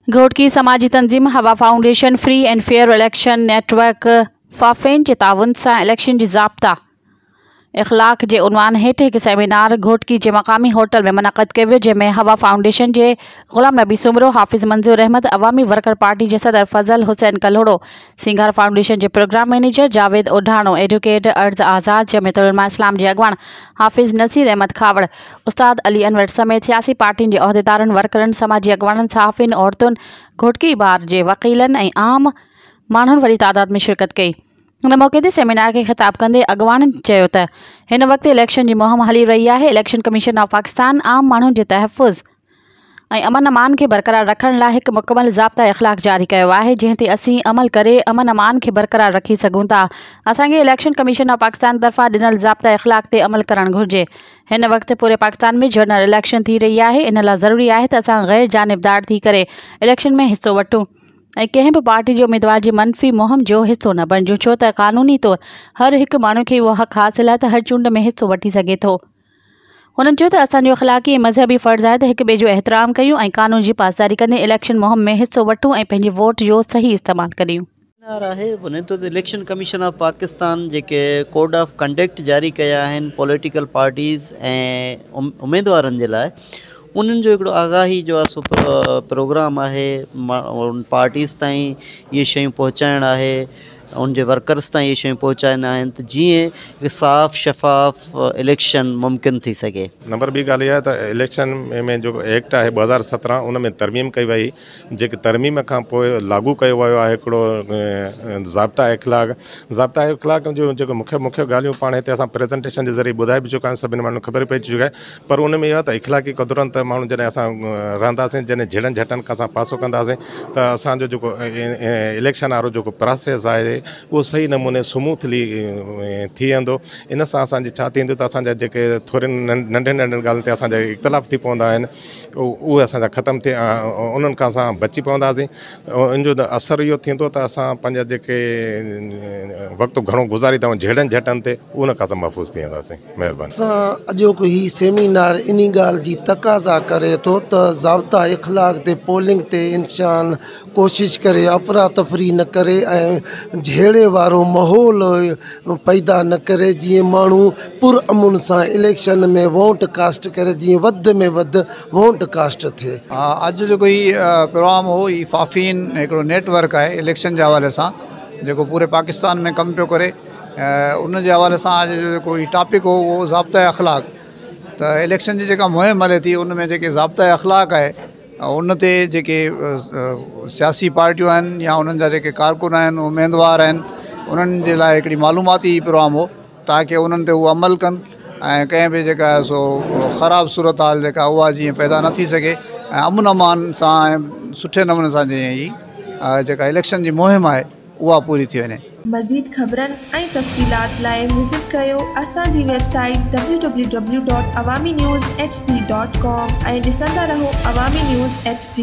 घोटकी समाजी तंजीम Hawa foundation free and fair election network FAFEN के ताउन से इलेक्शन की ज़ाब्ता इख़लाक़ के उनवान हेठ एक सेमिनार घोटकी के मकामी होटल में मुनक़द किया वियो, जंहिंमें हवा फाउंडेशन के ग़ुलाम नबी सुमरो, हाफ़िज़ मंजूर अहमद, अवामी वर्कर पार्टी के सदर फज़ल हुसैन कल्होड़ो, सिंगार फाउंडेशन के प्रोग्राम मैनेजर जावेद ओढाणो, एडवोकेट अर्ज़ आज़ाद, जमीयत उलमा इस्लाम के अगवान हाफ़िज़ नसीर अहमद खावड़, उस्ताद अली अनवर समेत सियासी पार्टियों के अहदेदारन, वर्करन, समाजी अगवानन, सहाफ़िन, औरतुन, घोटकी बार के वकीलन और आम मानून वड़ी तादाद में शिरकत कई। उन मौके ते सेमिनार के खिताब कंदे अगवानन चयो त हिन वक्त इलेक्शन की मुहिम हली रही है। इलेक्शन कमीशन ऑफ पाकिस्तान आम मानून के तहफ़्फ़ुज़ और अमन अमान के बरक़रार रखण लाइ एक मुकम्मल ज़ाब्ता इख़लाक़ जारी किया है, जंहिं ते असीं अमल करे अमन अमान के बरक़रार रखी सघूं था। असांखे इलेक्शन कमीशन ऑफ पाकिस्तान तरफ़ा ॾिनल ज़ाब्ता इख़लाक़ ते अमल करणु घुरिजे। हिन वक्त पूरे पाकिस्तान में जनरल इलेक्शन थी रही है। इन लाइ ज़रूरी है त असां ग़ैर जानिबदार थी करे इलेक्शन में हिस्सो वठूं ऐं कंहिं बि पार्टी जो उम्मीदवार जी मनफ़ी मुहिम जो हिस्सो न बणिजूं, छो त क़ानूनी तौर हर एक माण्हू खे उहो हक़ हासिल है त हर चूंड में हिस्सो वठी सघे थो। उन्हनि चयो त असांजो इख़लाक़ी ऐं मज़हबी फ़र्ज़ु आहे त हिक ॿिए जो एहतराम कयूं ऐं क़ानून जी पासदारी कंदे इलेक्शन मुहिम में हिस्सो वठूं ऐं पंहिंजी वोट जो सही इस्तेमालु करियूं। इलेक्शन कमीशन ऑफ पाकिस्तान जेके कोड ऑफ कंडक्ट जारी कया आहिनि पॉलिटिकल पार्टीज़ ऐं उम्मीदवारनि जे लाइ, उन्हनि जो हिकिड़ो आगाही जो आहे सो प्रोग्राम आहे उन पार्टीज़ ताईं ये शयूं पहुचाइण आहे, उनजे वर्कर्स ताईं ये शयूं पहुचाइणा आहिनि त जीअं हिकु साफ़ शफ़ाफ़ इलेक्शन मुमकिन थी सघे। नंबर ॿी ॻाल्हि इहा आहे त इलेक्शन में जो एक्ट आहे 2017 उन में तरमीम कई वई, जेके तरमीम खां पोइ लागू कयो वियो आहे हिकिड़ो ज़ाब्ता इख़लाक़ जो जेको मुख्य ॻाल्हियूं पाण हिते असां प्रेज़ेंटेशन जे ज़रिए ॿुधाए बि चुका आहियूं, सभिनी माण्हुनि ख़बर पई चुकी आहे। पर उन में इहो आहे त इख़लाक़ी क़दुरनि त माण्हू जॾहिं असां रहंदासीं, जॾहिं झड़नि झटनि खां असां पासो कंदासीं त असांजो जेको इलेक्शन वारो जेको प्रोसेस आहे वो सही नमूने स्मूथली थी वेंदो। इन सां असांजी छा थींदो त असांजा जेके थोरे नंढे ॻाल्हियुनि ते असांजा इख़्तिलाफ़ थी पवंदा आहिनि, उहे असांजा ख़तमु थी उन्हनि खां असां बची पवंदासीं। इन जो असरु इहो थींदो त असां पंहिंजा जेके वक़्तु घणो गुज़ारींदा आहियूं झड़नि झटनि ते, उन खां असां महफ़ूज़ थी वेंदासीं। महिरबानी। असां अॼोको ही सेमिनार इन ॻाल्हि जी तक़ाज़ा करे थो त ज़ाब्ता इख़लाक़ ते पोलिंग ते इंसान कोशिशि करे अफ़रा तफ़री न करे ऐं झेड़े वारो माहौल पैदा न करे, जीअं माण्हू पुरअमुन सां इलेक्शन में वोट कास्ट करे, जीअं वधि में वधि वोट कास्ट थिए। अॼु जेको ही प्रोग्राम हो ही फाफीन हिकिड़ो नेटवर्क आहे इलेक्शन जे हवाले सां जेको पूरे पाकिस्तान में कमु पियो करे, उन जे हवाले सां अॼु जेको ही टॉपिक हो उहो ज़ाब्ता इख़लाक़। त इलेक्शन जी जेका मुहिम हले थी उन में जेके ज़ाब्ता इख़लाक़ आहे उन ते जेके सियासी पार्टियूं आहिनि या उन्हनि जा जेके कारकुन आहिनि, उम्मीदवार आहिनि, उन्हनि जे लाइ हिकिड़ी मालूमाती प्रोग्राम हो ताकि उन्हनि ते उहो अमल कनि ऐं कंहिं बि जेका आहे सो ख़राबु सूरत हाल जेका उहा जीअं पैदा न थी सघे ऐं अमन अमान सां ऐं सुठे नमूने सां जीअं ही जेका इलेक्शन जी मुहिम आहे उहा पूरी थी वञे। मज़ीद ख़बरनि ऐं तफ़सीलात लाइ विज़िट कयो असांजी वेबसाइट www.awamiNewsHD.com ऐं ॾिसंदा रहो अवामी न्यूज़ HD।